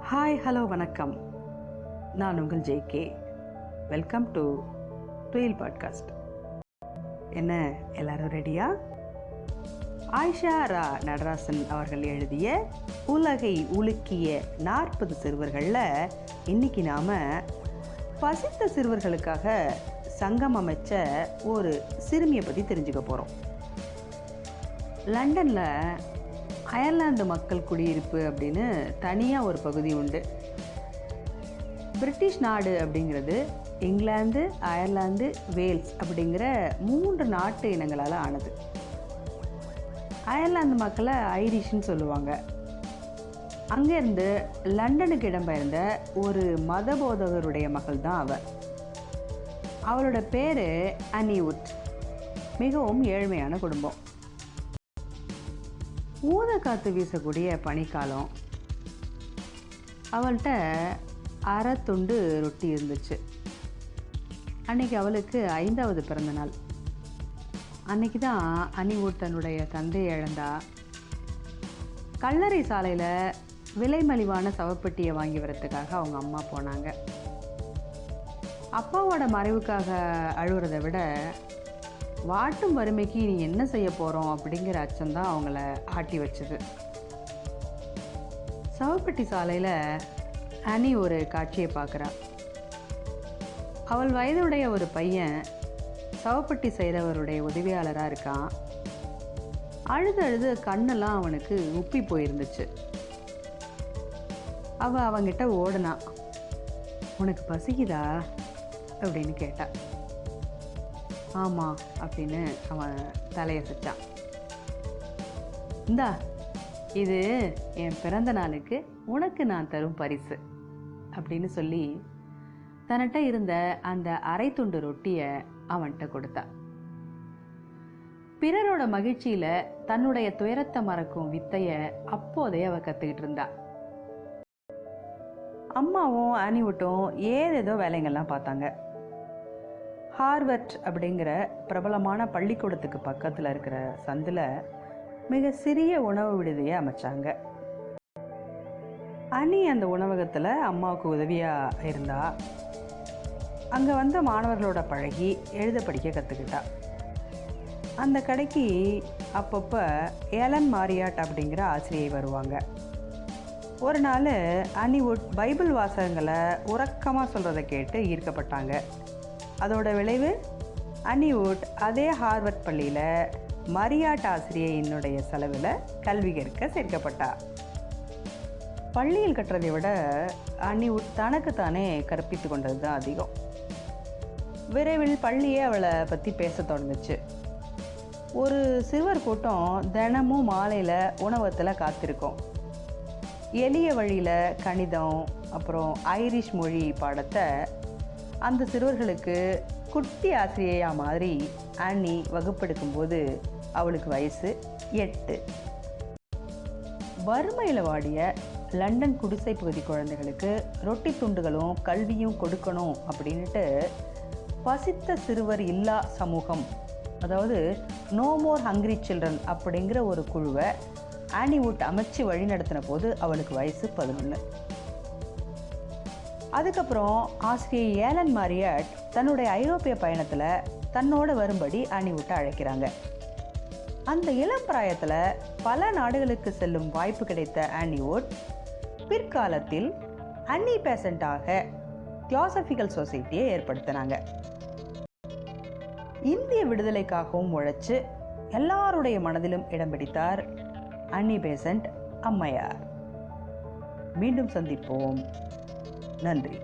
Hi hello வணக்கம். நான் உங்கள் JK. Welcome to Trail podcast. என்ன எல்லாரும் ரெடியா? ஆயிஷா ரா நடராசன் அவர்கள் எழுதிய உலகை உலுக்கிய 40 சிறுவர்களில் இன்னைக்கு நாம் பசித்த சிறுவர்களுக்காக சங்கம் அமைச்ச ஒரு சிறுமியை பற்றி தெரிஞ்சுக்க போகிறோம். லண்டனில் அயர்லாந்து மக்கள் குடியிருப்பு அப்படின்னு தனியாக ஒரு பகுதி உண்டு. பிரிட்டிஷ் நாடு அப்படிங்கிறது இங்கிலாந்து, அயர்லாந்து, வேல்ஸ் அப்படிங்கிற 3 நாட்டு இனங்களால் ஆனது. அயர்லாந்து மக்களை ஐரிஷ்ன்னு சொல்லுவாங்க. அங்கேருந்து லண்டனுக்கு இடம்பெயர்ந்த ஒரு மத போதகருடைய மகள் தான் அவள். அவளோட பேர் அனி வுட். மிகவும் ஏழ்மையான குடும்பம். ஊத காற்று வீசக்கூடிய பனிக்காலம். அவள்கிட்ட அரை துண்டு ரொட்டி இருந்துச்சு. அன்னைக்கு அவளுக்கு 5வது பிறந்த நாள். அன்னைக்கு தான் அனிவுட் தன்னுடைய தந்தையை இழந்தா. கல்லறை சாலையில் விலை மலிவான சவப்பெட்டியை வாங்கி வரத்துக்காக அவங்க அம்மா போனாங்க. அப்பாவோட மறைவுக்காக அழுகிறத விட வாட்டும் வறுமைக்கு நீ என்ன செய்ய போகிறோம் அப்படிங்கிற அச்சம்தான் அவங்கள ஆட்டி வச்சுது. சவப்பெட்டி சாலையில் அனி ஒரு காட்சியை பார்க்குறா. அவள் வயதுடைய ஒரு பையன் சவப்பெட்டி செய்கிறவருடைய உதவியாளராக இருக்கான். அழுது கண்ணெல்லாம் அவனுக்கு உப்பி போயிருந்துச்சு. அவங்கிட்ட ஓடுனா. உனக்கு பசிக்குதா அப்படின்னு கேட்டா. ஆமாம் அப்படின்னு அவன் தலையசைச்சான். இந்தா, இது என் பிறந்த நாளுக்கு உனக்கு நான் தரும் பரிசு அப்படின்னு சொல்லி தன்கிட்ட இருந்த அந்த அரை துண்டு ரொட்டியை அவன்கிட்ட கொடுத்தா. பிறரோட மகிழ்ச்சியில் தன்னுடைய துயரத்தை மறக்கும் வித்தையை அப்போதே அவ கற்றுக்கிட்டு இருந்தா. அம்மாவும் அனிவுட்டும் ஏதேதோ வேலைங்கள்லாம் பார்த்தாங்க. ஹார்வர்ட் அப்படிங்கிற பிரபலமான பள்ளிக்கூடத்துக்கு பக்கத்தில் இருக்கிற சந்தில் மிக சிறிய உணவு விடுதியை அமைச்சாங்க. அனி அந்த உணவகத்தில் அம்மாவுக்கு உதவியாக இருந்தா. அங்கே வந்த மாணவர்களோட பழகி எழுத படிக்க கற்றுக்கிட்டா. அந்த கடைக்கு அப்பப்போ ஏலன் மாரியாட் அப்படிங்கிற ஆசிரியை வருவாங்க. ஒரு நாள் அனிவுட் பைபிள் வாசகங்களை உறக்கமாக சொல்கிறத கேட்டு ஈர்க்கப்பட்டாங்க. அதோட விளைவு அனிவுட் அதே ஹார்வர்ட் பள்ளியில் மரியாட் ஆசிரியையினுடைய செலவில் கல்வி கற்க சேர்க்கப்பட்டா. பள்ளியில் கற்றதை விட அனிவுட் தனக்குத்தானே கற்பித்து கொண்டது தான் அதிகம். விரைவில் பள்ளியே அவளை பற்றி பேச தொடங்குச்சு. ஒரு சிறுவர் கூட்டம் தினமும் மாலையில் உணவகத்தில் காத்திருக்கும். எளிய வழியில் கணிதம் அப்புறம் ஐரிஷ் மொழி பாடத்தை அந்த சிறுவர்களுக்கு குட்டி ஆசிரியையா மாதிரி அனி வகுப்பெடுக்கும்போது அவளுக்கு வயசு 8. வறுமையில் வாடிய லண்டன் குடிசை பகுதி குழந்தைகளுக்கு ரொட்டி துண்டுகளும் கல்வியும் கொடுக்கணும் அப்படின்ட்டு பசித்த சிறுவர் இல்லா சமூகம், அதாவது நோ மோர் ஹங்க்ரி சில்ட்ரன் அப்படிங்கிற ஒரு குழுவை அனிவுட் அமைச்சு வழி நடத்தின போது அவளுக்கு வயசு 11. அதுக்கப்புறம் ஆசிரியை ஏலன் மாரியாட் தன்னுடைய ஐரோப்பிய பயணத்தில் தன்னோட வரும்படி அனிவுட்டை அழைக்கிறாங்க. அந்த இளம் பிராயத்தில் பல நாடுகளுக்கு செல்லும் வாய்ப்பு கிடைத்த அனிவுட் பிற்காலத்தில் அன்னி பேசண்டாக தியோசபிக்கல் சொசைட்டியை ஏற்படுத்தினாங்க. இந்திய விடுதலைக்காகவும் உழைச்சு எல்லாருடைய மனதிலும் இடம் பிடித்தார் அன்னி பெசன்ட் அம்மையார். மீண்டும் சந்திப்போம். நன்றி.